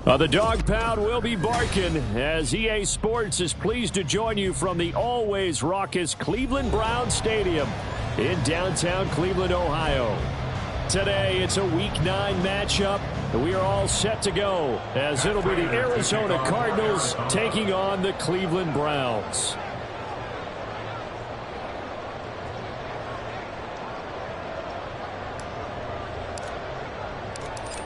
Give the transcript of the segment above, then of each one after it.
The dog pound will be barking as EA Sports is pleased to join you from the always raucous Cleveland Browns Stadium in downtown Cleveland, Ohio. Today, it's a Week 9 matchup, and we are all set to go as it'll be the Arizona Cardinals taking on the Cleveland Browns.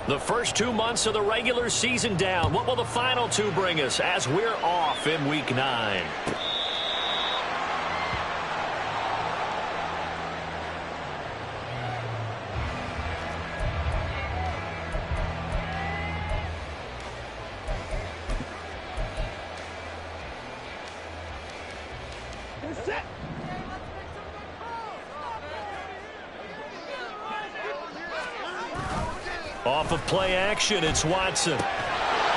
The first 2 months of the regular season down. What will the final 2 bring us as we're off in Week 9? Off of play action, it's Watson.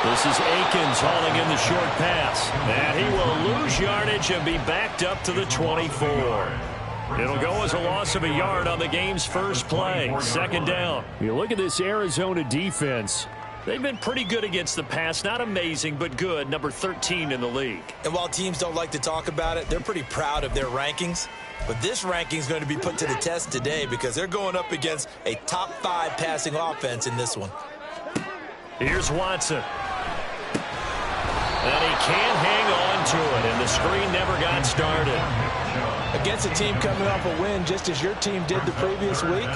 This is Akins hauling in the short pass. And he will lose yardage and be backed up to the 24. It'll go as a loss of a yard on the game's first play. Second down. You look at this Arizona defense. They've been pretty good against the pass. Not amazing, but good. Number 13 in the league. And while teams don't like to talk about it, they're pretty proud of their rankings. But this ranking is going to be put to the test today because they're going up against a top 5 passing offense in this one. Here's Watson. And he can't hang on to it, and the screen never got started. Against a team coming off a win just as your team did the previous week,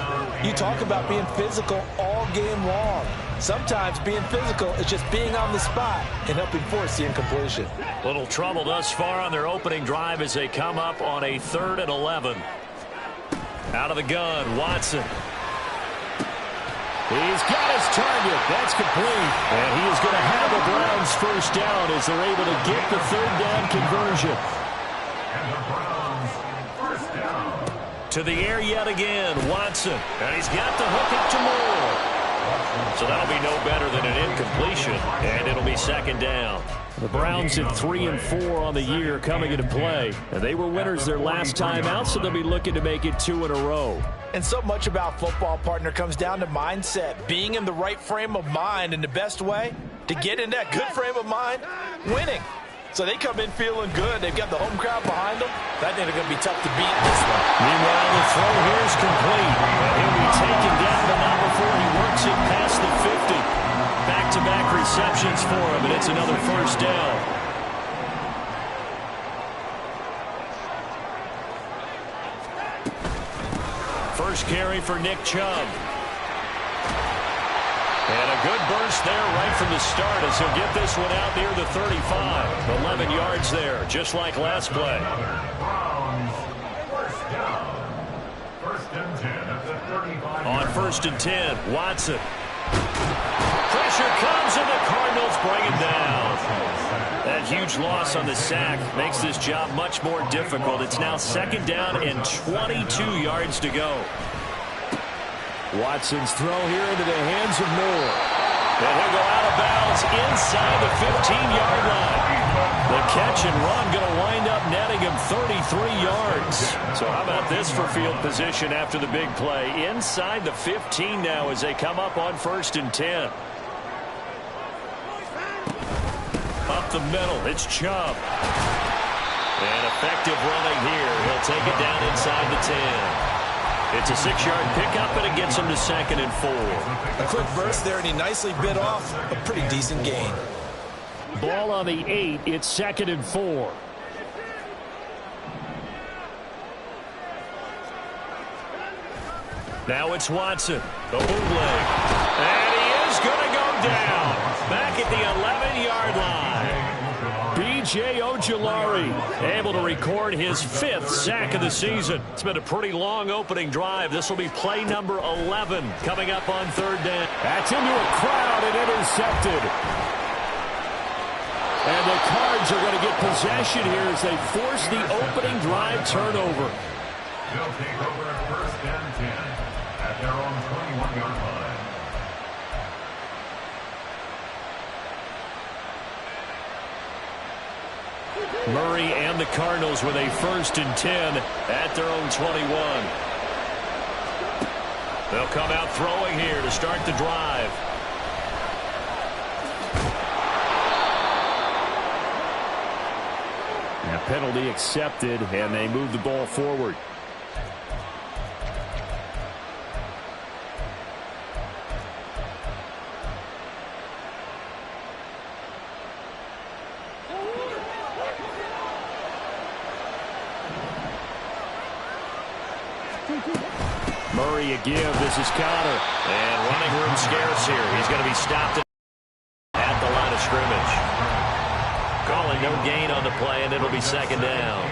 you talk about being physical all game long. Sometimes being physical is just being on the spot and helping force the incompletion. Little trouble thus far on their opening drive as they come up on a 3rd and 11. Out of the gun, Watson. He's got his target. That's complete. And he is going to have the Browns first down as they're able to get the 3rd down conversion. To the air yet again, Watson. And he's got the hook up to Moore. So that'll be no better than an incompletion, and it'll be 2nd down. The Browns at 3 and 4 on the year coming into play. And they were winners their last time out, so they'll be looking to make it 2 in a row. And so much about football, partner, comes down to mindset. Being in the right frame of mind, and the best way to get in that good frame of mind, winning. So they come in feeling good. They've got the home crowd behind them. I think they're going to be tough to beat in this one. Meanwhile, the throw here is complete. And he'll be taken down, but not before he works it past the 50. Back-to-back receptions for him, and it's another first down. First carry for Nick Chubb. And a good burst there right from the start as he'll get this one out near the 35. 11 yards there, just like last play. On 1st and 10, Watson. Pressure comes and the Cardinals bring him down. That huge loss on the sack makes this job much more difficult. It's now 2nd down and 22 yards to go. Watson's throw here into the hands of Moore. And he'll go out of bounds inside the 15-yard line. The catch and run going to wind up netting him 33 yards. So how about this for field position after the big play? Inside the 15 now as they come up on 1st and 10. Up the middle, it's Chubb. And effective running here. He'll take it down inside the 10. It's a 6-yard pickup, and it gets him to 2nd and 4. A quick burst there, and he nicely bit off a pretty decent gain. Ball on the 8. It's 2nd and 4. Now it's Watson. The bootleg. And he is going to go down. Back at the 11-yard line. B.J. Ojulari able to record his 5th sack of the season. It's been a pretty long opening drive. This will be play number 11 coming up on 3rd down. That's into a crowd and intercepted. And the Cards are going to get possession here as they force the opening drive turnover. They'll take over 1st and 10 at their own 21-yard line. Murray and the Cardinals with a 1st and 10 at their own 21. They'll come out throwing here to start the drive. penalty accepted, and they move the ball forward. Murray a give. This is Conner. And running room scarce here. He's going to be stopped at the line of scrimmage. Calling no gain on the play, and it'll be second down.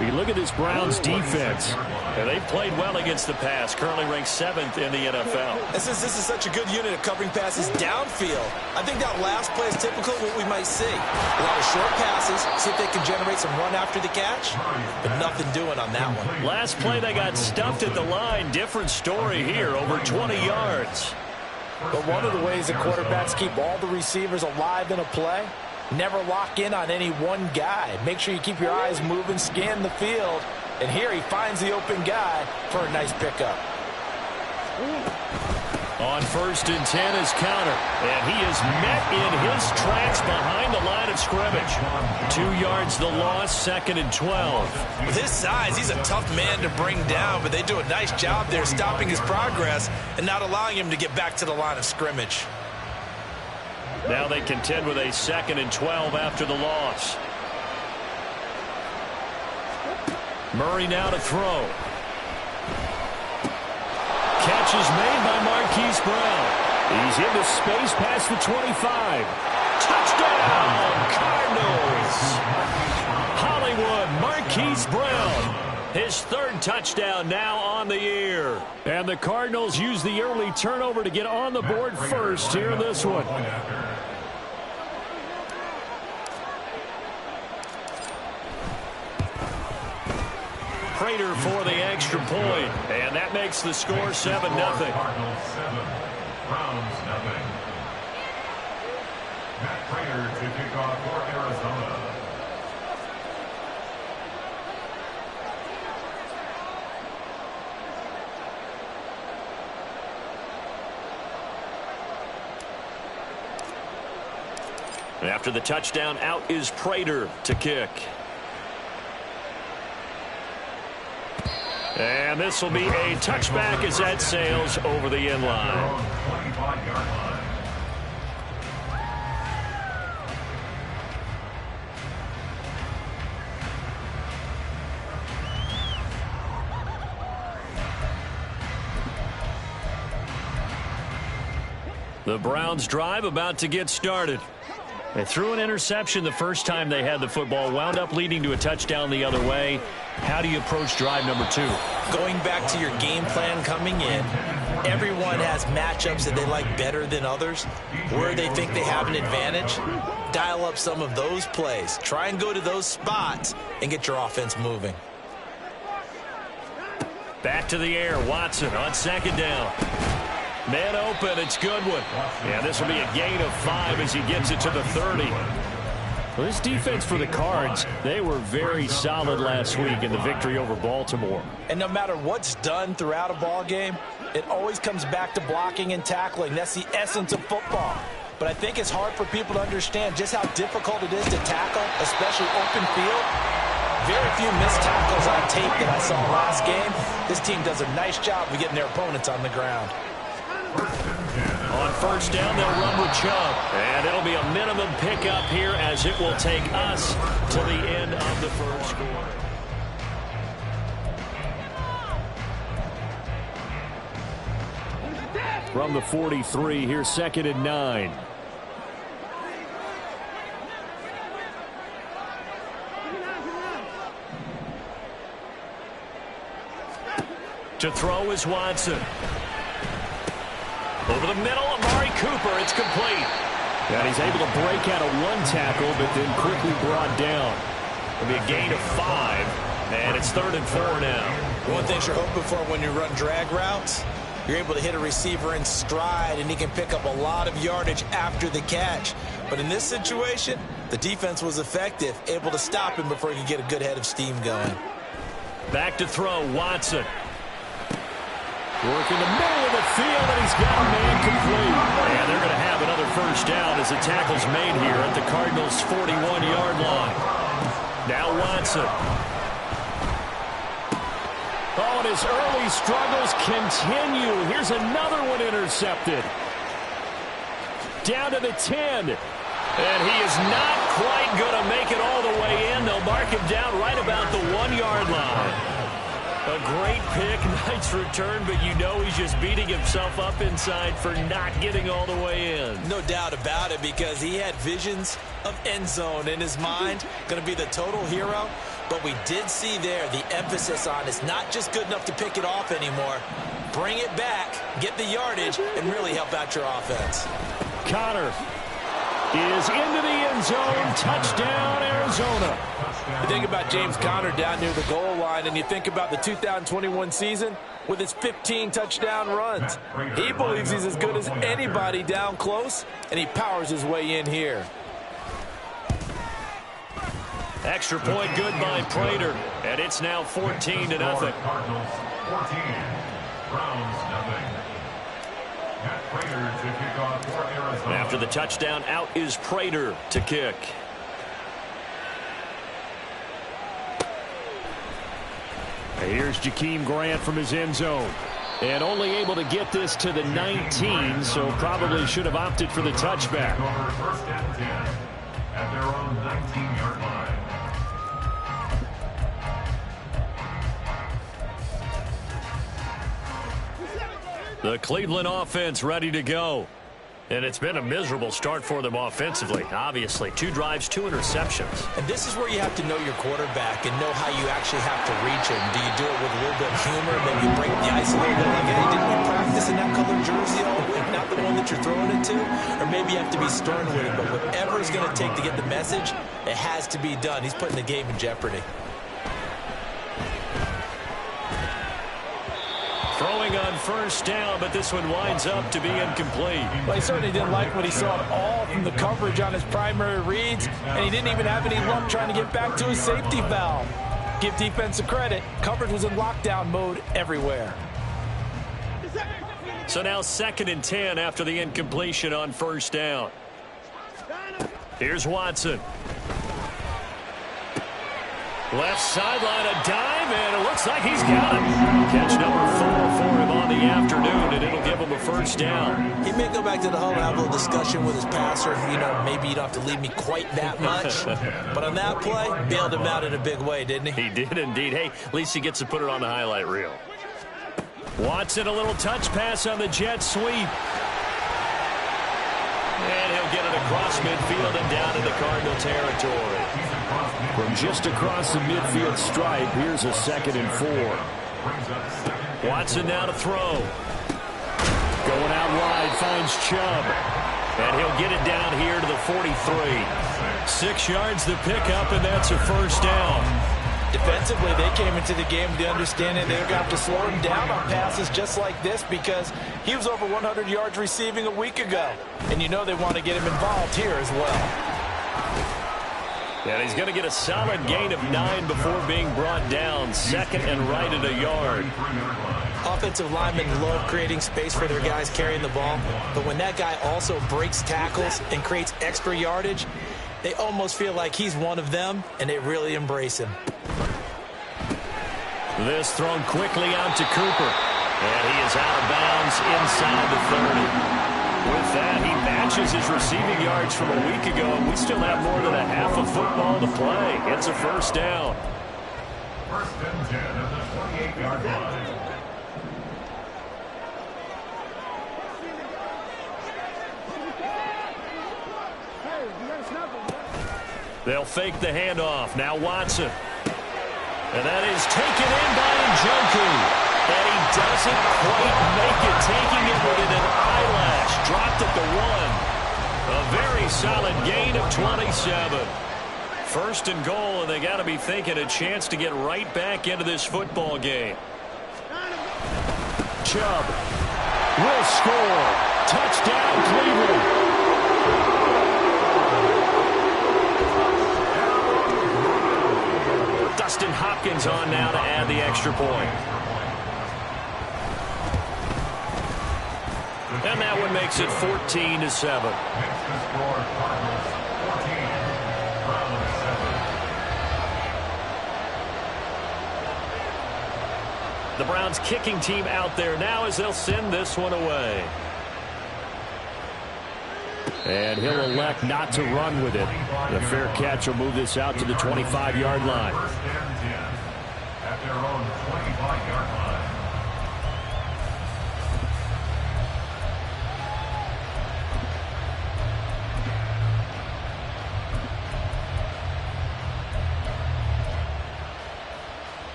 We look at this Browns defense. And they've played well against the pass. Currently ranked 7th in the NFL. And since this is such a good unit of covering passes downfield, I think that last play is typical of what we might see. A lot of short passes, see if they can generate some run after the catch, but nothing doing on that one. Last play, they got stuffed at the line. Different story here, over 20 yards. But one of the ways that quarterbacks keep all the receivers alive in a play, never lock in on any one guy. Make sure you keep your eyes moving, scan the field. And here he finds the open guy for a nice pickup. On 1st and 10 is Conner. And he is met in his tracks behind the line of scrimmage. 2 yards the loss, 2nd and 12. With his size, he's a tough man to bring down, but they do a nice job there stopping his progress and not allowing him to get back to the line of scrimmage. Now they contend with a 2nd and 12 after the loss. Murray now to throw. Catch is made by Marquise Brown. He's into space past the 25. Touchdown, Cardinals! Hollywood, Marquise Brown. His 3rd touchdown now on the year. And the Cardinals use the early turnover to get on the board first here in this one. Prater for the extra point, and that makes the score 7-0. Cardinals 7, Browns 0. Matt Prater to kick off for Arizona. After the touchdown, out is Prater to kick. And this will be a touchback as that sails over the end line. 25-yard line. The Browns drive about to get started. They threw an interception the first time they had the football, wound up leading to a touchdown the other way. How do you approach drive number 2? Going back to your game plan coming in, everyone has matchups that they like better than others, where they think they have an advantage. Dial up some of those plays. Try and go to those spots and get your offense moving. Back to the air, Watson on 2nd down. Man open, it's Goodwin. Yeah, this will be a gain of 5 as he gets it to the 30. Well, this defense for the Cards, they were very solid last week in the victory over Baltimore. And no matter what's done throughout a ball game, it always comes back to blocking and tackling. That's the essence of football. But I think it's hard for people to understand just how difficult it is to tackle, especially open field. Very few missed tackles on tape that I saw last game. This team does a nice job of getting their opponents on the ground. On 1st down, they'll run with Chubb. And it'll be a minimum pickup here as it will take us to the end of the first quarter. From the 43, here's 2nd and 9. To throw is Watson. Over the middle, Amari Cooper, it's complete. And he's able to break out of 1 tackle, but then quickly brought down. It'll be a gain of 5, and it's 3rd and 4 now. One thing you're hoping for when you run drag routes, you're able to hit a receiver in stride, and he can pick up a lot of yardage after the catch. But in this situation, the defense was effective, able to stop him before he could get a good head of steam going. Back to throw, Watson. Work in the middle of the field, and he's got a man complete. And they're going to have another 1st down as the tackle's made here at the Cardinals' 41-yard line. Now Watson. Oh, and his early struggles continue. Here's another one intercepted. Down to the 10. And he is not quite going to make it all the way in. They'll mark him down right about the 1-yard line. A great pick, nice return, but you know he's just beating himself up inside for not getting all the way in. No doubt about it, because he had visions of end zone in his mind. Going to be the total hero. But we did see there the emphasis on it's not just good enough to pick it off anymore. Bring it back, get the yardage, and really help out your offense. Conner is into the end zone. Touchdown, Arizona. You think about James Conner down near the goal line, and you think about the 2021 season with his 15 touchdown runs. He believes he's as good as anybody down close, and he powers his way in here. Extra point good by Prater, and it's now 14-0. Cardinals 14, Browns nothing. Matt Prater to kick off for Arizona. After the touchdown, out is Prater to kick. Here's Jakeem Grant from his end zone. And only able to get this to the 19, so probably should have opted for the touchback. First and 10 at their own 19-yard line. The Cleveland offense ready to go. And it's been a miserable start for them offensively. Obviously, 2 drives, 2 interceptions. And this is where you have to know your quarterback and know how you actually have to reach him. Do you do it with a little bit of humor, maybe break the ice a little bit, like, hey, didn't we practice in that color jersey all week, not the one that you're throwing it to? Or maybe you have to be stern with it, but whatever it's going to take to get the message, it has to be done. He's putting the game in jeopardy. Throwing on first down, but this one winds up to be incomplete. Well, he certainly didn't like what he saw at all from the coverage on his primary reads, and he didn't even have any luck trying to get back to his safety valve. Give defense a credit. Coverage was in lockdown mode everywhere. So now 2nd and 10 after the incompletion on first down. Here's Watson. Left sideline, a dive, and it looks like he's got it. Catch number 4 for him on the afternoon, and it'll give him a first down. He may go back to the huddle and have a little discussion with his passer. You know, maybe you don't have to leave me quite that much. But on that play, bailed him out in a big way, didn't he? He did indeed. Hey, at least he gets to put it on the highlight reel. Watson, a little touch pass on the jet sweep. And he'll get it across midfield and down into Cardinal territory. From just across the midfield stripe, here's a 2nd and 4. Watson now to throw. Going out wide, finds Chubb. And he'll get it down here to the 43. 6 yards the pickup, and that's a first down. Defensively, they came into the game with the understanding they're going to have to slow him down on passes just like this, because he was over 100 yards receiving a week ago. And you know they want to get him involved here as well. And he's going to get a solid gain of 9 before being brought down. 2nd and right at a yard. Offensive linemen love creating space for their guys carrying the ball, but when that guy also breaks tackles and creates extra yardage, they almost feel like he's one of them, and they really embrace him. This thrown quickly out to Cooper. And he is out of bounds inside the 30. With that, he matches his receiving yards from a week ago, and we still have more than a half of football to play. It's a first down. First and 10 at the 28-yard line. They'll fake the handoff. Now Watson. And that is taken in by Njoku. And he doesn't quite make it, taking it within an eyelash. Dropped at the 1. A very solid gain of 27. First and goal, and they got to be thinking a chance to get right back into this football game. Chubb will score. Touchdown, Cleveland. Dustin Hopkins on now to add the extra point. And that one makes it 14-7. The Browns kicking team out there now as they'll send this one away. And he'll elect not to run with it. The fair catch will move this out to the 25-yard line. First and 10 at their own 25-yard line.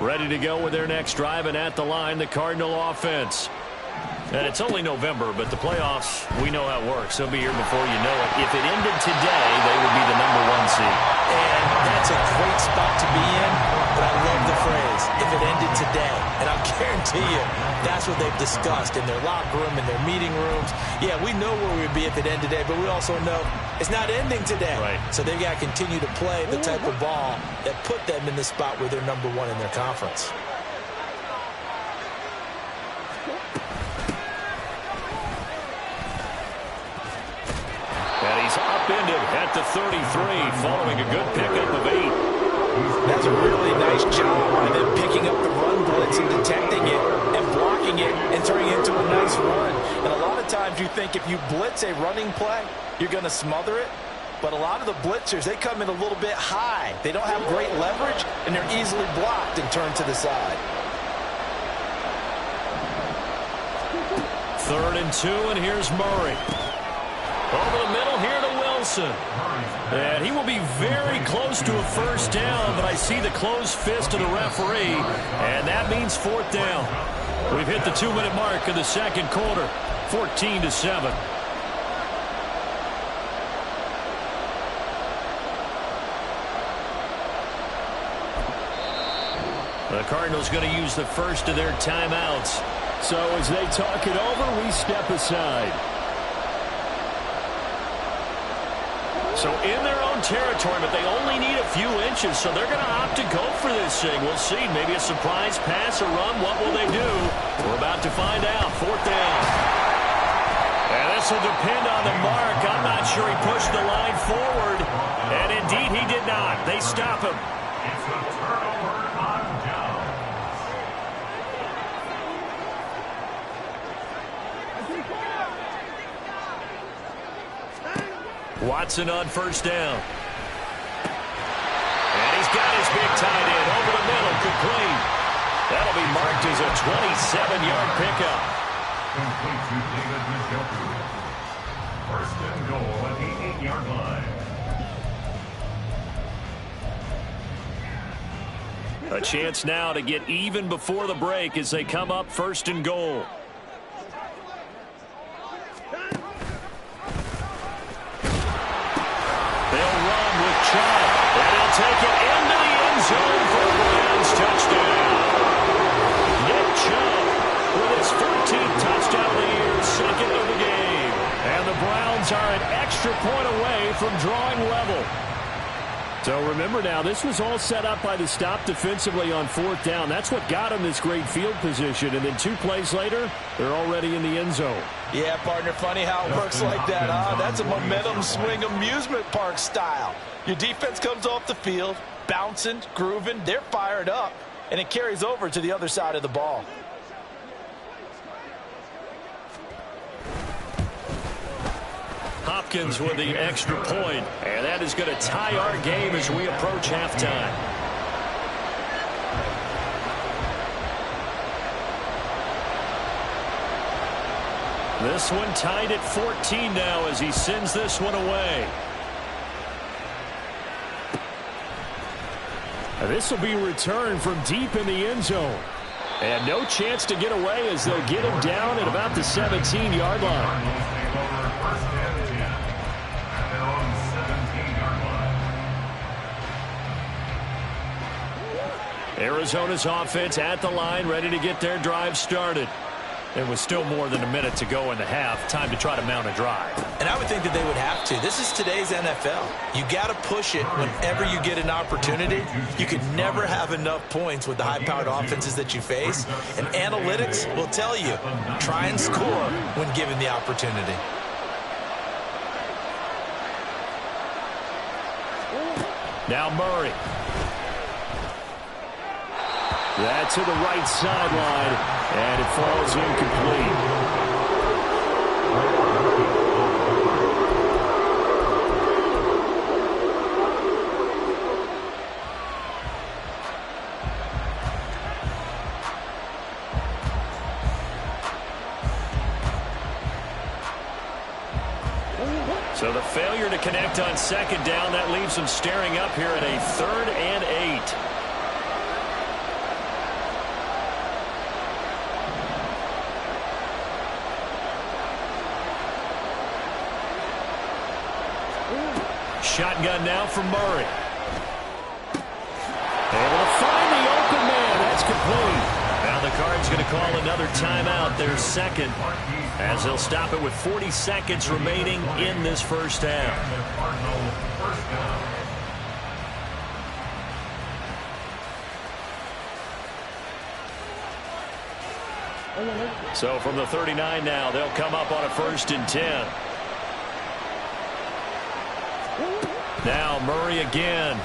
Ready to go with their next drive, and at the line, the Cardinal offense. And it's only November, but the playoffs, we know how it works. They'll be here before you know it. If it ended today, they would be the #1 seed. And that's a great spot to be in, but I love the phrase, if it ended today. And I'll guarantee you, that's what they've discussed in their locker room, in their meeting rooms. Yeah, we know where we'd be if it ended today, but we also know it's not ending today. Right. So they've got to continue to play the type of ball that put them in the spot where they're #1 in their conference. And he's upended at the 33, following a good pickup of 8. That's a really nice job by them picking up the run blitz and detecting it and blocking it and turning it into a nice run. And a lot of times you think if you blitz a running play, you're going to smother it. But a lot of the blitzers, they come in a little bit high. They don't have great leverage, and they're easily blocked and turned to the side. 3rd and 2, and here's Murray. Over the middle here to Wilson. And he will be very close to a first down, but I see the closed fist of the referee, and that means 4th down. We've hit the 2-minute mark of the second quarter, 14-7. The Cardinals going to use the first of their timeouts. So as they talk it over, we step aside. So in their own territory, but they only need a few inches, so they're going to opt to go for this thing. We'll see. Maybe a surprise pass or run. What will they do? We're about to find out. 4th down. And this will depend on the mark. I'm not sure he pushed the line forward. And indeed, he did not. They stop him. It's a turnover on downs. Watson on first down. And he's got his big tight end over the middle, complete. That'll be marked as a 27-yard pickup. Complete to David Njoku. First and goal at the 8-yard line. A chance now to get even before the break as they come up 1st and goal. They'll run with Chubb, and he'll take it into the end zone for a Browns touchdown. Nick Chubb with his 14th touchdown of the year, 2nd of the game. And the Browns are an extra point away from drawing level. So remember now, this was all set up by the stop defensively on 4th down. That's what got them this great field position. And then 2 plays later, they're already in the end zone. Yeah, partner, funny how it works like that, huh? That's a momentum swing amusement park style. Your defense comes off the field, bouncing, grooving, they're fired up, and it carries over to the other side of the ball. Hopkins with the extra point, and that is going to tie our game as we approach halftime. This one tied at 14 now as he sends this one away. And this will be returned from deep in the end zone. And no chance to get away as they'll get him down at about the 17-yard line. Arizona's offense at the line, ready to get their drive started. There was still more than a minute to go in the half. Time to try to mount a drive. And I would think that they would have to. This is today's NFL. You got to push it whenever you get an opportunity. You could never have enough points with the high-powered offenses that you face. And analytics will tell you, try and score when given the opportunity. Now Murray. That's to the right sideline, and it falls incomplete. So the failure to connect on second down, that leaves them staring up here at a 3rd and 8. Shotgun now from Murray. Able to find the open man. That's complete. Now the Cards going to call another timeout, their second, as they'll stop it with 40 seconds remaining in this first half. So from the 39 now, they'll come up on a 1st and 10. Now Murray again.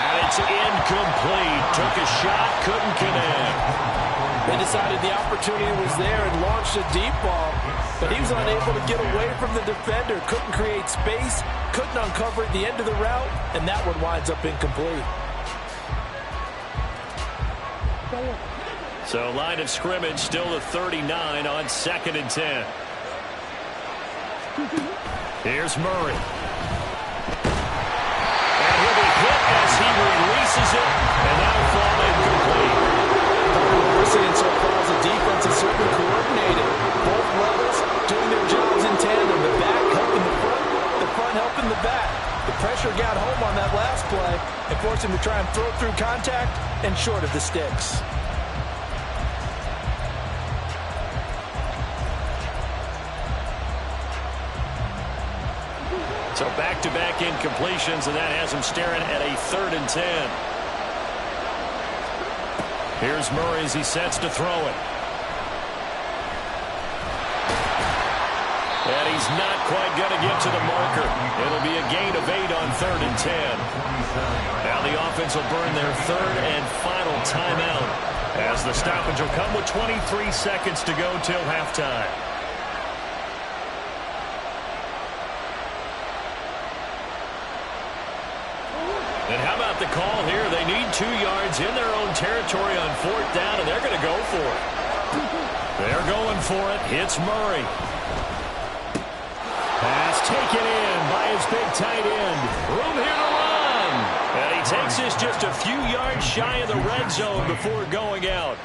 And it's incomplete. Took a shot, couldn't connect. They decided the opportunity was there and launched a deep ball, but he was unable to get away from the defender. Couldn't create space, couldn't uncover at the end of the route, and that one winds up incomplete. So line of scrimmage still the 39 on 2nd and 10. Here's Murray. And he'll be hit as he releases it, and that'll fall incomplete. What we're seeing so far is the defense is certainly coordinated. Both levels doing their jobs in tandem. The back helping the front helping the back. The pressure got home on that last play and forced him to try and throw through contact and short of the sticks. So back-to-back incompletions, and that has him staring at a 3rd and 10. Here's Murray as he sets to throw it. And he's not quite going to get to the marker. It'll be a gain of 8 on 3rd and 10. Now the offense will burn their 3rd and final timeout, as the stoppage will come with 23 seconds to go till halftime. And how about the call here? They need 2 yards in their own territory on 4th down, and they're going to go for it. They're going for it. It's Murray. Pass taken in by his big tight end. Room here to run. And he takes this just a few yards shy of the red zone before going out.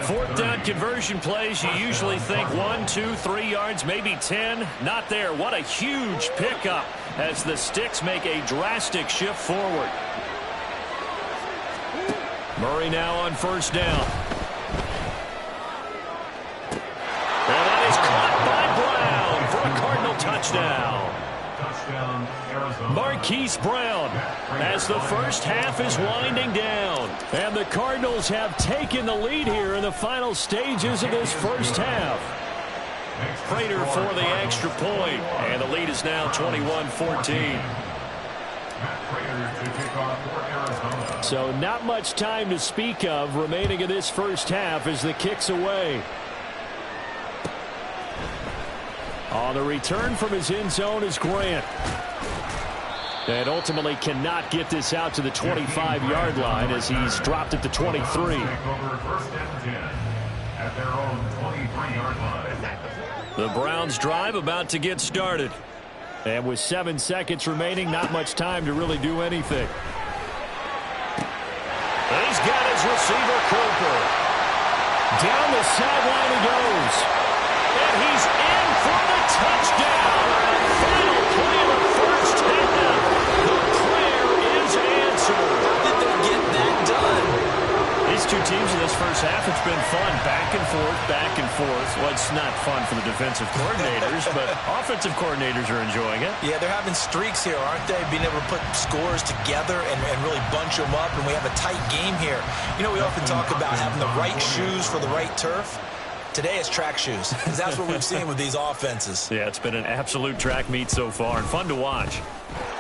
4th down conversion plays, you usually think 1, 2, 3 yards, maybe 10. Not there. What a huge pickup as the Sticks make a drastic shift forward. Murray now on 1st down. And that is caught by Brown for a Cardinal touchdown. Marquise Brown, as the first half is winding down. And the Cardinals have taken the lead here in the final stages of this first half. Prater for the extra point, and the lead is now 21-14. So not much time to speak of remaining in this first half as the kick's away. On the return from his end zone is Grant. And ultimately cannot get this out to the 25-yard line as he's dropped at the 23. At their own 23-yard line. The Browns drive about to get started. And with 7 seconds remaining, not much time to really do anything. He's got his receiver, Cooper. Down the sideline he goes. And he's in for the touchdown. Final play of the first half. The prayer is answered. How did they get that done? These two teams in this first half, it's been fun. Back and forth, back and forth. Well, it's not fun for the defensive coordinators, but offensive coordinators are enjoying it. Yeah, they're having streaks here, aren't they? Being able to put scores together and really bunch them up, and we have a tight game here. You know, we often talk about having the right shoes for the right turf. Today it's track shoes, because that's what we've seen with these offenses. Yeah, it's been an absolute track meet so far, and fun to watch.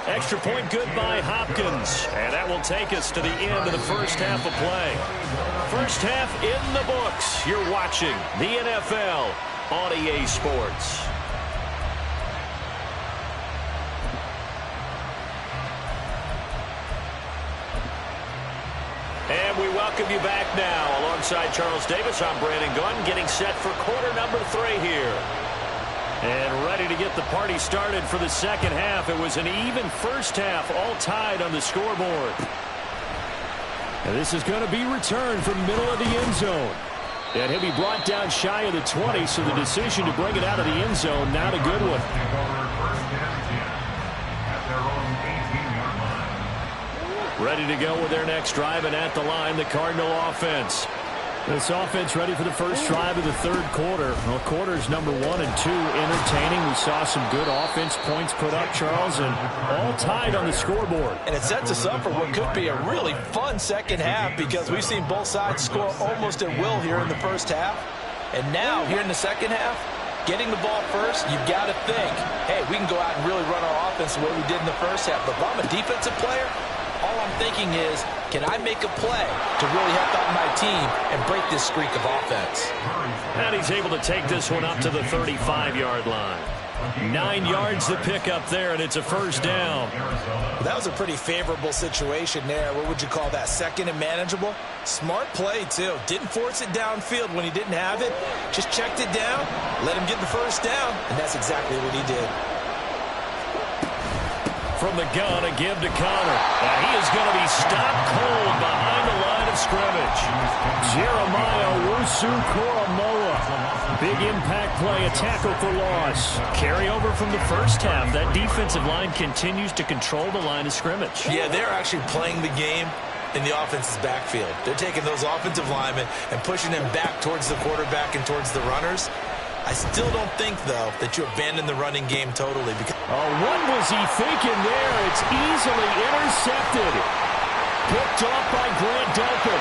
Extra point good by Hopkins. And that will take us to the end of the first half of play. First half in the books. You're watching the NFL on EA Sports. And we welcome you back now. Alongside Charles Davis, I'm Brandon Gunn, getting set for quarter number 3 here. And ready to get the party started for the second half. It was an even first half, all tied on the scoreboard. And this is going to be returned from middle of the end zone. And he'll be brought down shy of the 20, so the decision to bring it out of the end zone, not a good one. Ready to go with their next drive, and at the line, the Cardinal offense. This offense ready for the first drive of the third quarter. Well, quarters number 1 and 2 entertaining. We saw some good offense points put up, Charles, and all tied on the scoreboard. And it sets us up for what could be a really fun second half, because we've seen both sides score almost at will here in the first half. And now, here in the second half, getting the ball first, you've got to think, hey, we can go out and really run our offense the way we did in the first half. But if I'm a defensive player, all I'm thinking is, can I make a play to really help out my team and break this streak of offense? And he's able to take this one up to the 35-yard line. 9 yards to pick up there, and it's a first down. That was a pretty favorable situation there. What would you call that? Second and manageable? Smart play, too. Didn't force it downfield when he didn't have it. Just checked it down, let him get the first down, and that's exactly what he did. From the gun, a give to Connor. And he is going to be stopped cold behind the line of scrimmage. Jeremiah Owusu-Koramoah. Big impact play, a tackle for loss. Carry over from the first half. That defensive line continues to control the line of scrimmage. Yeah, they're actually playing the game in the offense's backfield. They're taking those offensive linemen and pushing them back towards the quarterback and towards the runners. I still don't think, though, that you abandon the running game totally. What was he thinking there? It's easily intercepted. Picked off by Grant Delpit.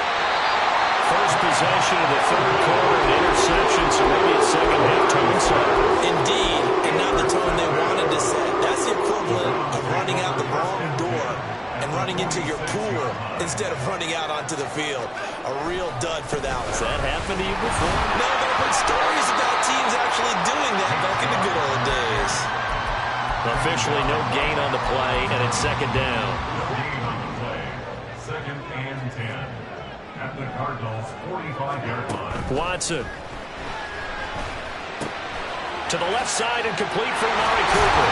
First possession of the third quarter, an interception, so maybe a second half tone set. Indeed, and not the tone they wanted to set. That's the equivalent of running out the wrong door and running into your pool instead of running out onto the field. A real dud for that one. Has that happened to you before? No, but I've heard stories about teams actually doing that back in the good old days. Officially no gain on the play, and it's second down. Gain on the play. Second and 10. At the Cardinals' 45-yard line. Watson. To the left side and complete for Amari Cooper.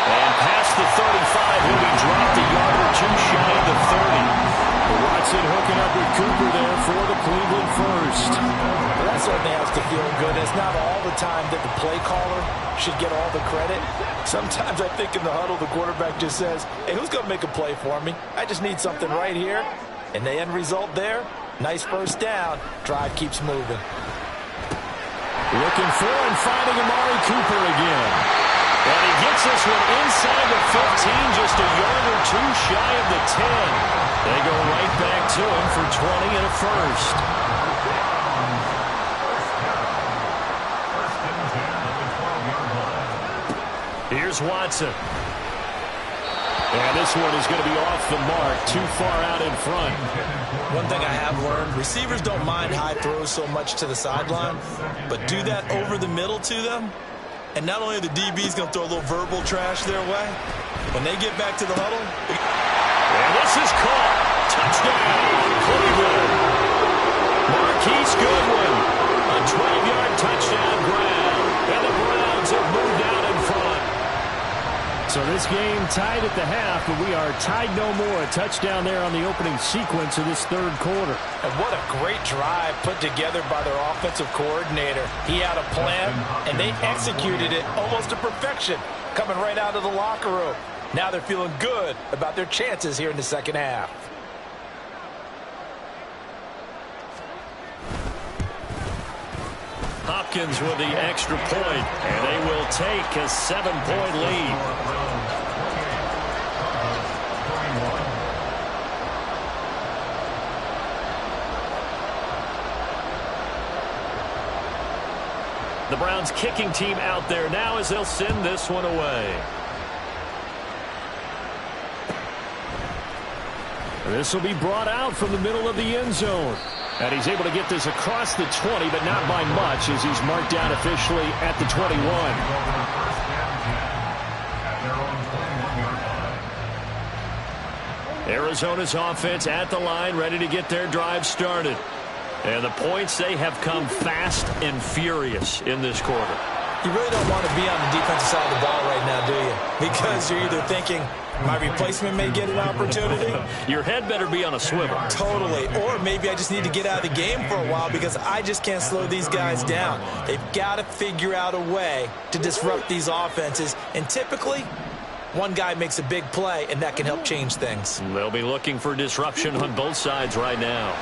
And past the 35, he'll be dropped a yard or two shy of the 30. Watson hooking up with Cooper there for the Cleveland first. Well, that certainly has to feel good. It's not all the time that the play caller should get all the credit. Sometimes I think in the huddle, the quarterback just says, hey, who's going to make a play for me? I just need something right here. And the end result there, nice first down. Drive keeps moving. Looking for and finding Amari Cooper again. And he gets this one inside the 15, just a yard or two shy of the 10. They go right back to him for 20 and a first. Here's Watson. And this one is going to be off the mark, too far out in front. One thing I have learned, receivers don't mind high throws so much to the sideline, but do that over the middle to them, and not only are the DBs going to throw a little verbal trash their way, when they get back to the huddle. And this is caught. Touchdown, Cleveland. Marquise Goodwin, a 12-yard touchdown grab, and the Browns have moved out in front. So this game tied at the half, but we are tied no more. A touchdown there on the opening sequence of this third quarter. And what a great drive put together by their offensive coordinator. He had a plan, and they executed it almost to perfection, coming right out of the locker room. Now they're feeling good about their chances here in the second half. Hopkins with the extra point, and they will take a 7-point lead. The Browns kicking team out there now as they'll send this one away. This will be brought out from the middle of the end zone. And he's able to get this across the 20, but not by much, as he's marked down officially at the 21. Arizona's offense at the line, ready to get their drive started. And the points, they have come fast and furious in this quarter. You really don't want to be on the defensive side of the ball right now, do you? Because you're either thinking, my replacement may get an opportunity. Your head better be on a swivel. Totally. Or maybe I just need to get out of the game for a while because I just can't slow these guys down. They've got to figure out a way to disrupt these offenses. And typically, one guy makes a big play, and that can help change things. They'll be looking for disruption on both sides right now.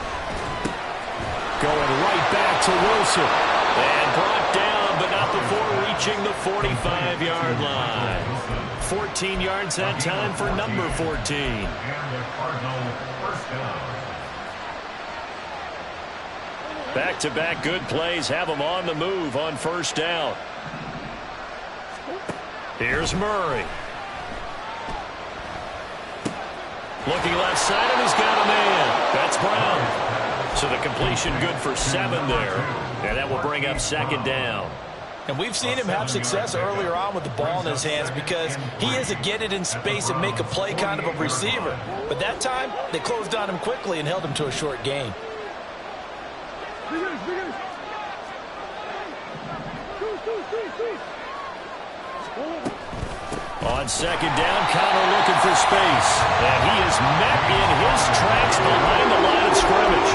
Going right back to Wilson. And brought down, but not before reaching the 45-yard line. 14 yards that time for number 14. And the Cardinal first down. Back-to-back good plays have them on the move on first down. Here's Murray. Looking left side, and he's got a man. That's Brown. So the completion good for 7 there. And that will bring up second down. And we've seen him have success earlier on with the ball in his hands because he is a get it in space and make a play kind of a receiver. But that time, they closed on him quickly and held him to a short gain. On second down, Connor looking for space. And he is met in his tracks behind the line of scrimmage.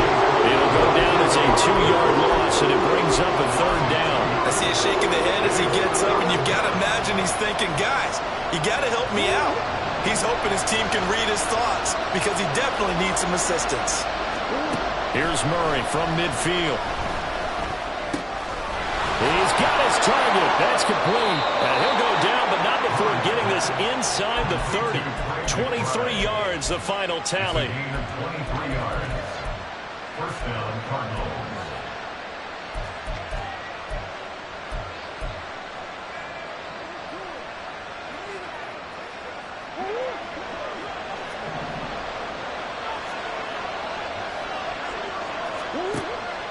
It'll go down as a 2-yard loss, and it brings up a third down. I see him shaking the head as he gets up, and you've got to imagine he's thinking, guys, you got to help me out. He's hoping his team can read his thoughts because he definitely needs some assistance. Here's Murray from midfield. He's got his target. That's complete. And he'll go down, but not before getting this inside the 30. 23 yards, the final tally. 23 yards. First down, Cardinals.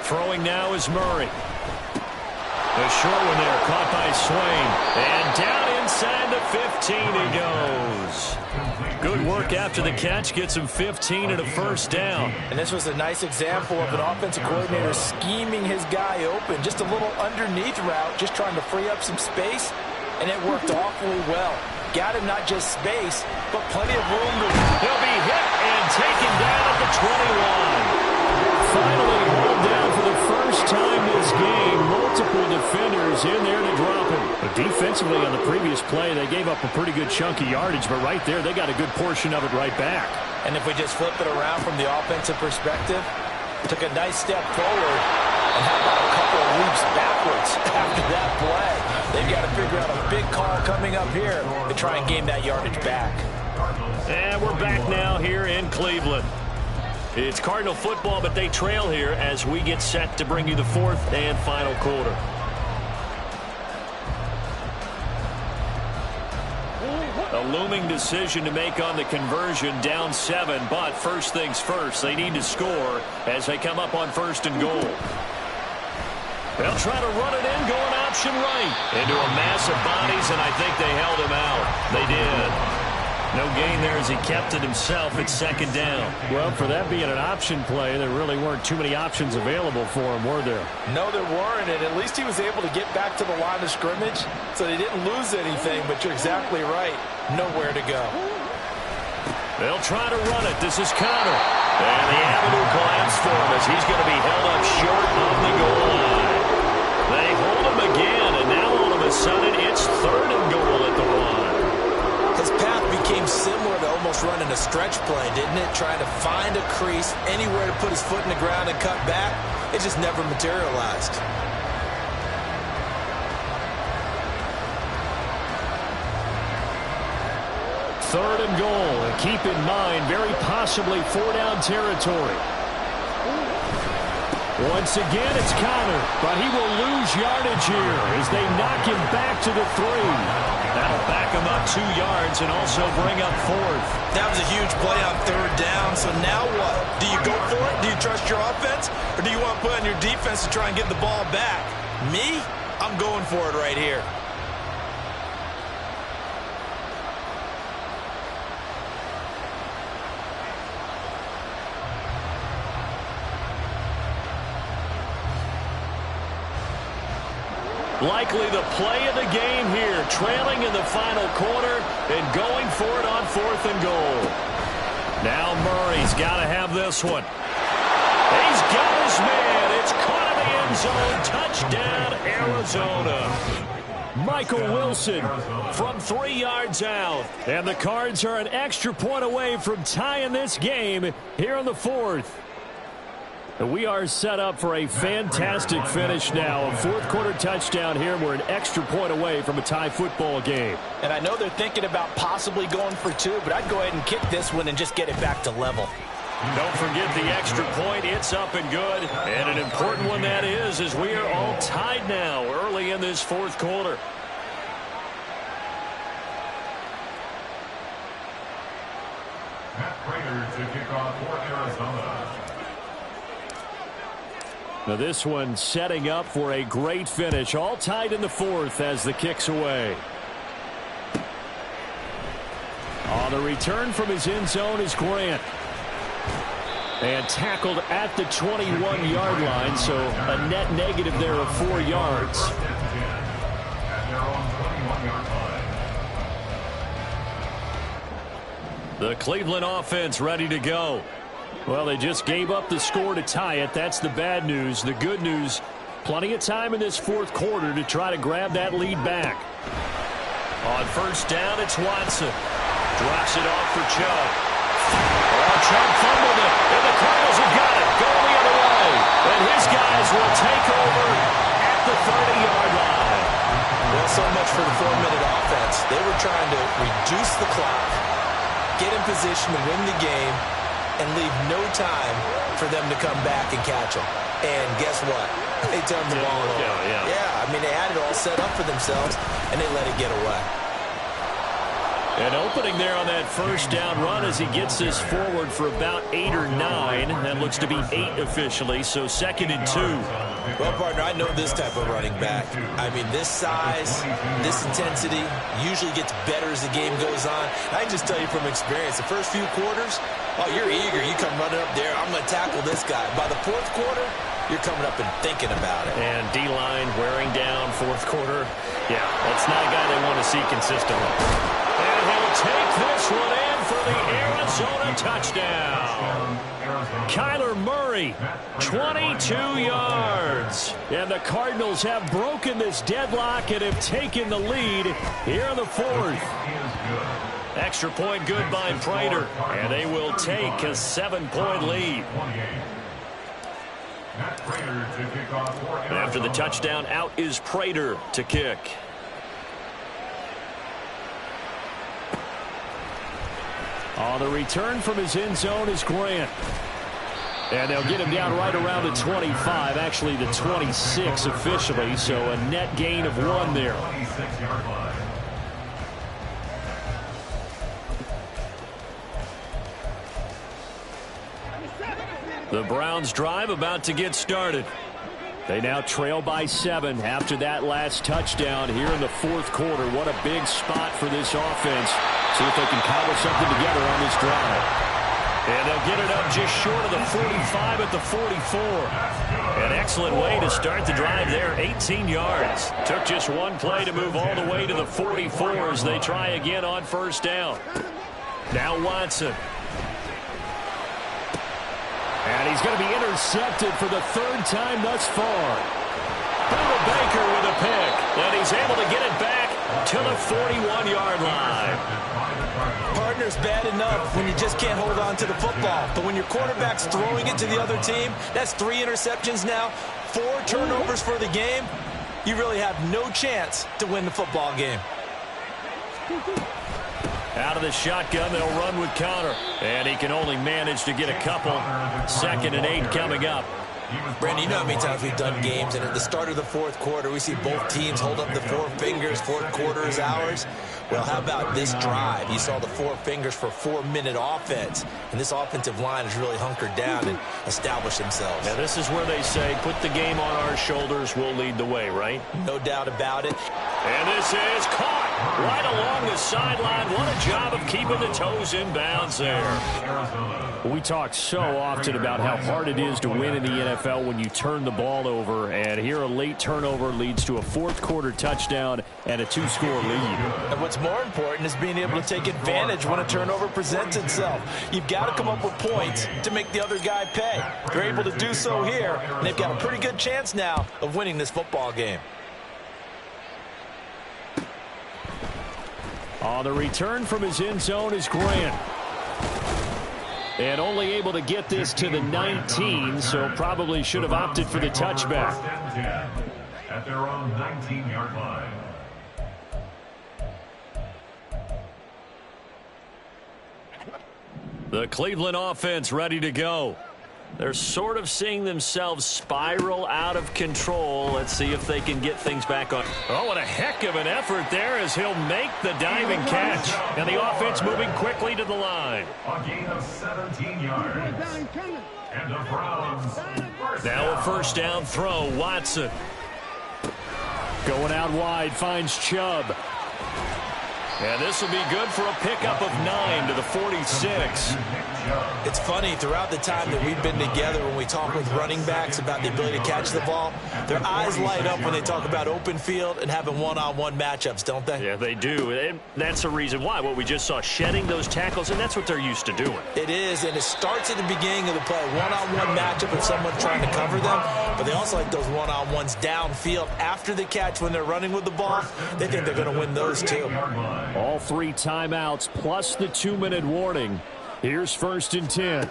Throwing now is Murray. The short one there, caught by Swain. And down inside the 15 he goes. Good work after the catch. Gets him 15 and a first down. And this was a nice example of an offensive coordinator scheming his guy open. Just a little underneath route, just trying to free up some space. And it worked awfully well. Got him not just space, but plenty of room to... He'll be hit and taken down at the 21. Finally hauled down for the first time this game. Multiple defenders in there to drop him. But defensively on the previous play, they gave up a pretty good chunk of yardage, but right there, they got a good portion of it right back. And if we just flip it around from the offensive perspective, took a nice step forward, and how about a couple of leaps backwards after that play? They've got to figure out a big call coming up here to try and gain that yardage back. And we're back now here in Cleveland. It's Cardinal football, but they trail here as we get set to bring you the fourth and final quarter. A looming decision to make on the conversion, down 7, but first things first, they need to score as they come up on first and goal. They'll try to run it in, going option right into a mass of bodies, and I think they held him out. They did. No gain there as he kept it himself at second down. Well, for that being an option play, there really weren't too many options available for him, were there? No, there weren't, and at least he was able to get back to the line of scrimmage, so they didn't lose anything, but you're exactly right. Nowhere to go. They'll try to run it. This is Connor. And the avenue collapsed for him as he's going to be held up short of the goal line. They hold him again, and now all of a sudden it's third and goal at the line. His path became similar to almost running a stretch play, didn't it? Trying to find a crease, anywhere to put his foot in the ground and cut back. It just never materialized. Third and goal. And keep in mind, very possibly 4-down territory. Once again, it's Connor, but he will lose yardage here as they knock him back to the 3. That'll back him up 2 yards and also bring up 4th. That was a huge play on 3rd down, so now what? Do you go for it? Do you trust your offense? Or do you want to put on your defense to try and get the ball back? Me? I'm going for it right here. Likely the play of the game here, trailing in the final quarter and going for it on 4th and goal. Now Murray's got to have this one. He's got his man. It's caught in the end zone. Touchdown, Arizona. Michael Wilson from 3 yards out. And the Cards are an extra point away from tying this game here in the 4th. We are set up for a fantastic finish now. A 4th quarter touchdown here. We're an extra point away from a tie football game. And I know they're thinking about possibly going for 2, but I'd go ahead and kick this one and just get it back to level. Don't forget the extra point. It's up and good. And an important one that is, as we are all tied now early in this 4th quarter. Matt Prater to kick off for Arizona. Now this one setting up for a great finish. All tied in the 4th as the kick's away. On the return from his end zone is Grant. And tackled at the 21-yard line, so a net negative there of 4 yards. The Cleveland offense ready to go. Well, they just gave up the score to tie it. That's the bad news. The good news, plenty of time in this 4th quarter to try to grab that lead back. On 1st down, it's Watson. Drops it off for Chubb. Chubb fumbled it, and the Cardinals have got it. Going the other way. And his guys will take over at the 30-yard line. Well, so much for the 4-minute offense. They were trying to reduce the clock, get in position to win the game, and leave no time for them to come back and catch them. And guess what? They turned the ball over. Yeah, I mean, they had it all set up for themselves, and they let it get away. An opening there on that 1st down run as he gets this forward for about 8 or 9. That looks to be 8 officially, so 2nd and 2. Well, partner, I know this type of running back. I mean, this size, this intensity usually gets better as the game goes on. I can just tell you from experience, the first few quarters, oh, you're eager. You come running up there, I'm going to tackle this guy. By the 4th quarter, you're coming up and thinking about it. And D-line wearing down 4th quarter. Yeah, that's not a guy they want to see consistently. And he'll take this one in for the Arizona touchdown. Kyler Murray, 22 yards. And the Cardinals have broken this deadlock and have taken the lead here in the 4th. Extra point good by Prater. And they will take a 7-point lead. After the touchdown, out is Prater to kick. On the return from his end zone is Grant. And they'll get him down right around the 25, actually the 26 officially, so a net gain of 1 there. The Browns drive about to get started. They now trail by 7 after that last touchdown here in the 4th quarter. What a big spot for this offense. See if they can cobble something together on this drive. And they'll get it up just short of the 45 at the 44. An excellent way to start the drive there, 18 yards. Took just one play to move all the way to the 44 as they try again on 1st down. Now Watson. And he's going to be intercepted for the 3rd time thus far. Buda Baker with a pick. And he's able to get it back to the 41-yard line. Partner's bad enough when you just can't hold on to the football. But when your quarterback's throwing it to the other team, that's 3 interceptions now, 4 turnovers for the game. You really have no chance to win the football game. Out of the shotgun, they'll run with Connor. And he can only manage to get a couple. 2nd and 8 coming up. Brandon, you know how many times we've done games, and at the start of the fourth quarter, we see both teams hold up the four fingers, fourth quarter is ours. Well, how about this drive? You saw the four fingers for 4-minute offense, and this offensive line has really hunkered down and established themselves. Now, this is where they say, put the game on our shoulders, we'll lead the way, right? No doubt about it. And this is caught right along the sideline. What a job of keeping the toes in bounds there. We talk so often about how hard it is to win in the NFL when you turn the ball over, and here a late turnover leads to a fourth quarter touchdown and a 2-score lead. And what's more important is being able to take advantage when a turnover presents itself. You've got to come up with points to make the other guy pay. They're able to do so here, and they've got a pretty good chance now of winning this football game. On the return from his end zone is Grant. And only able to get this to the 19, so probably should have opted for the touchback. At their own 19-yard line. The Cleveland offense ready to go. They're sort of seeing themselves spiral out of control. Let's see if they can get things back on. Oh, what a heck of an effort there as he'll make the diving catch. And the offense moving quickly to the line. A gain of 17 yards. And the Browns. Now a first down throw, Watson. Going out wide, finds Chubb. And this will be good for a pickup of 9 to the 46. It's funny, throughout the time that we've been together, when we talk with running backs about the ability to catch the ball, their eyes light up when they talk about open field and having one-on-one matchups, don't they? Yeah, they do. And that's the reason why. What we just saw, shedding those tackles, and that's what they're used to doing. It is, and it starts at the beginning of the play. One-on-one matchup if someone's trying to cover them, but they also like those one-on-ones downfield after the catch when they're running with the ball. They think they're going to win those too. All 3 timeouts plus the 2-minute warning. Here's first and 10.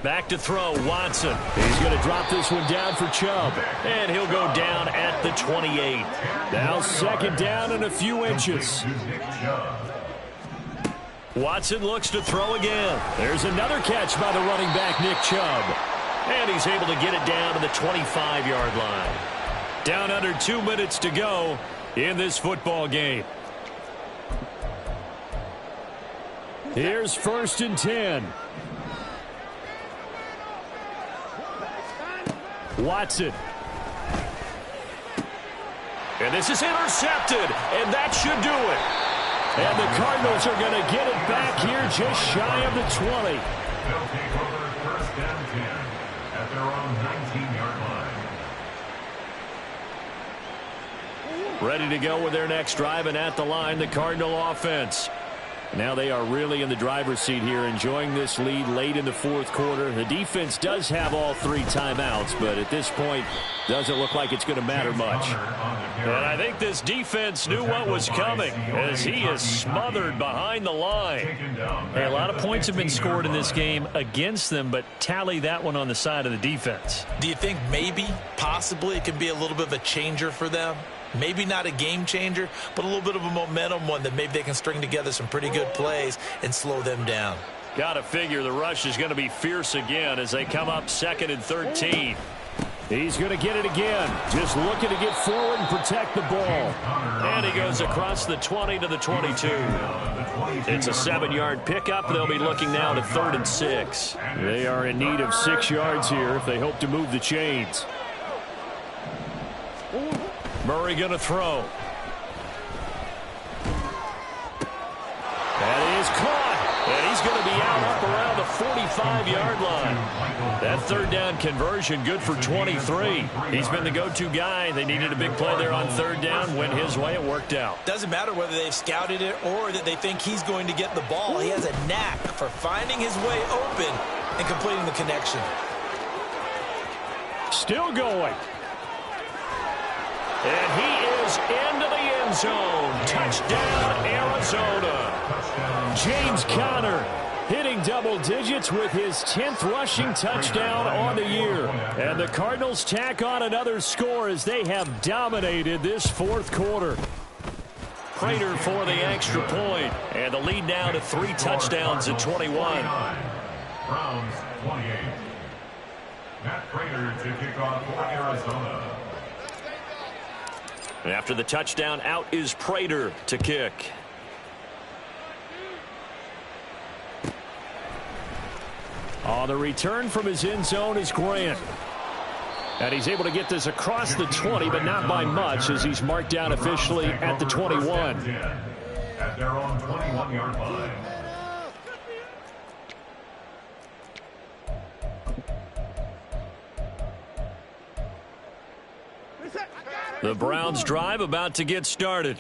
Back to throw, Watson. He's going to drop this one down for Chubb. And he'll go down at the 28. Now second down and a few inches. Watson looks to throw again. There's another catch by the running back, Nick Chubb. And he's able to get it down to the 25-yard line. Down under 2 minutes to go in this football game. Here's first and 10. Watson. And this is intercepted, and that should do it. And the Cardinals are going to get it back here just shy of the 20. They'll take over first and 10 at their own 19-yard line. Ready to go with their next drive, and at the line, the Cardinal offense. Now they are really in the driver's seat here, enjoying this lead late in the fourth quarter. The defense does have all 3 timeouts, but at this point, doesn't look like it's going to matter much. And I think this defense knew what was coming as he is smothered behind the line. Hey, a lot of points have been scored in this game against them, but tally that one on the side of the defense. Do you think maybe, possibly, it can be a little bit of a changer for them? Maybe not a game changer, but a little bit of a momentum one that maybe they can string together some pretty good plays and slow them down. Got to figure the rush is going to be fierce again as they come up 2nd and 13. He's going to get it again. Just looking to get forward and protect the ball. And he goes across the 20 to the 22. It's a 7-yard pickup. They'll be looking now to 3rd and 6. They are in need of 6 yards here if they hope to move the chains. Murray going to throw. That is caught. And he's going to be out up around the 45-yard line. That 3rd down conversion good for 23. He's been the go-to guy. They needed a big play there on 3rd down. Went his way. It worked out. Doesn't matter whether they've scouted it or that they think he's going to get the ball. He has a knack for finding his way open and completing the connection. Still going. And he is into the end zone. Touchdown, Arizona. James Conner hitting double digits with his 10th rushing touchdown on the year. And the Cardinals tack on another score as they have dominated this fourth quarter. Prater for the extra point. And the lead now to 3 touchdowns at 21. Browns 28. Matt Prater to kick off for Arizona. After the touchdown, out is Prater to kick. On the return from his end zone is Grant. And he's able to get this across the 20, but not by much, as he's marked down officially at the 21. At their own 21-yard line. The Browns drive about to get started.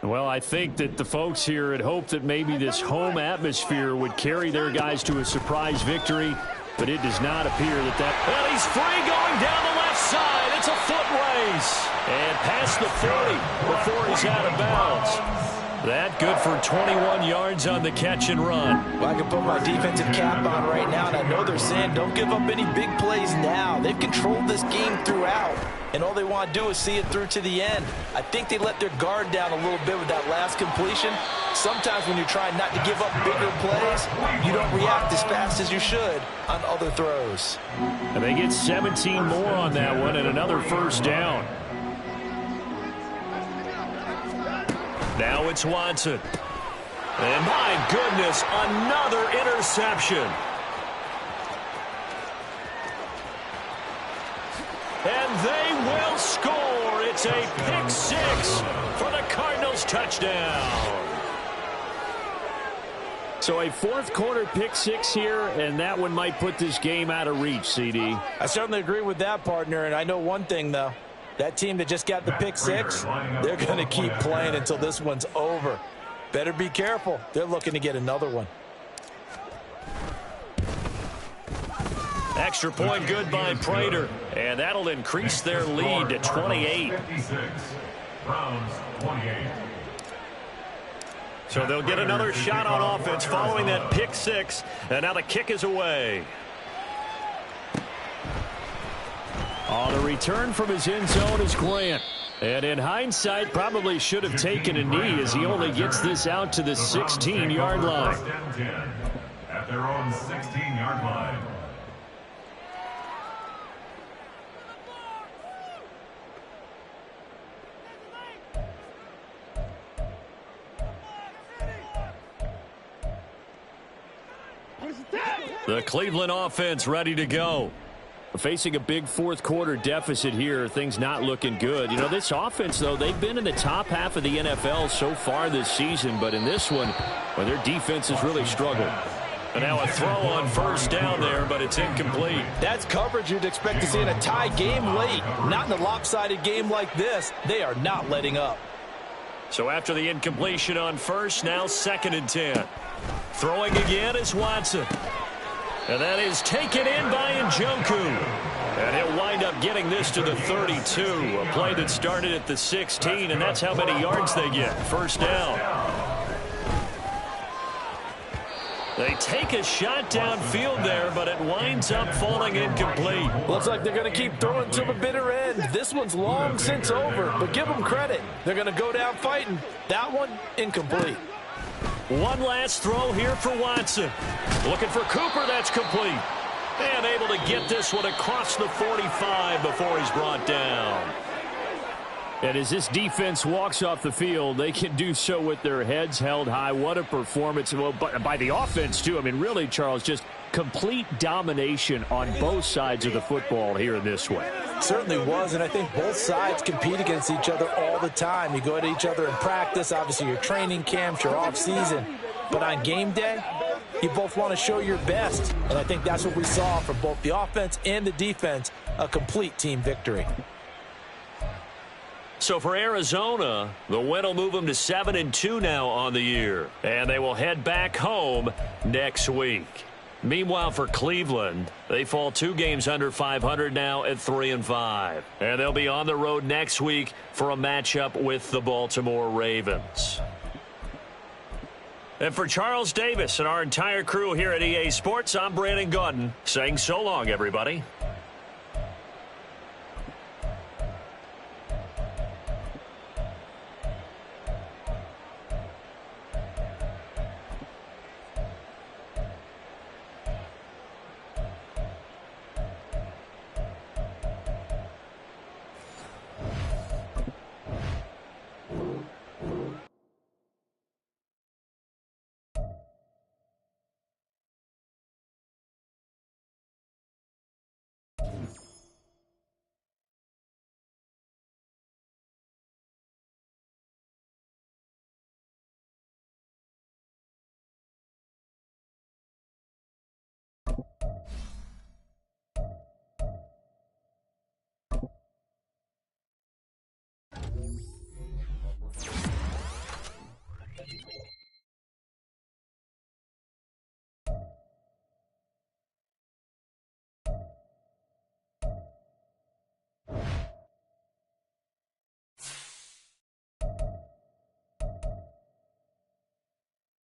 Well, I think that the folks here had hoped that maybe this home atmosphere would carry their guys to a surprise victory, but it does not appear that. And he's free going down the left side. It's a foot race. And past the 40 before he's out of bounds. That good for 21 yards on the catch and run. Well, I can put my defensive cap on right now, and I know they're saying don't give up any big plays now. They've controlled this game throughout, and all they want to do is see it through to the end. I think they let their guard down a little bit with that last completion. Sometimes when you're trying not to give up bigger plays, you don't react as fast as you should on other throws. And they get 17 more on that one and another first down. Now it's Watson. And my goodness, another interception. And they will score. It's a pick six for the Cardinals touchdown. So a fourth quarter pick six here, and that one might put this game out of reach, CD. I certainly agree with that, partner, and I know one thing, though. That team that just got the pick six, they're going to keep playing until this one's over. Better be careful. They're looking to get another one. Extra point good by Prater, and that'll increase their lead to 28. Browns 28. So they'll get another shot on offense following that pick six, and now the kick is away. On the return from his end zone is Grant. And in hindsight, probably should have taken a knee as he only gets this out to the 16-yard line. At their own 16-yard line. The Cleveland offense ready to go. Facing a big fourth quarter deficit here, things not looking good. You know, this offense, though, they've been in the top half of the NFL so far this season, but in this one, well, their defense has really struggled. And now a throw on first down there, but it's incomplete. That's coverage you'd expect to see in a tie game late. Not in a lopsided game like this. They are not letting up. So after the incompletion on first, now 2nd and 10. Throwing again is Watson. And that is taken in by Njoku. And he'll wind up getting this to the 32. A play that started at the 16, and that's how many yards they get. First down. They take a shot downfield there, but it winds up falling incomplete. Looks like they're going to keep throwing to the bitter end. This one's long since over, but give them credit. They're going to go down fighting. That one, incomplete. One last throw here for Watson. Looking for Cooper, that's complete. And able to get this one across the 45 before he's brought down. And as this defense walks off the field, they can do so with their heads held high. What a performance. Well, by the offense, too. I mean, really, Charles, just complete domination on both sides of the football here in this one. Certainly was, and I think both sides compete against each other all the time. You go at each other in practice, obviously your training camps, your off-season. But on game day, you both want to show your best. And I think that's what we saw from both the offense and the defense, a complete team victory. So for Arizona, the win will move them to 7-2 now on the year. And they will head back home next week. Meanwhile, for Cleveland, they fall 2 games under 500 now at 3-5. And they'll be on the road next week for a matchup with the Baltimore Ravens. And for Charles Davis and our entire crew here at EA Sports, I'm Brandon Gaudin saying so long, everybody.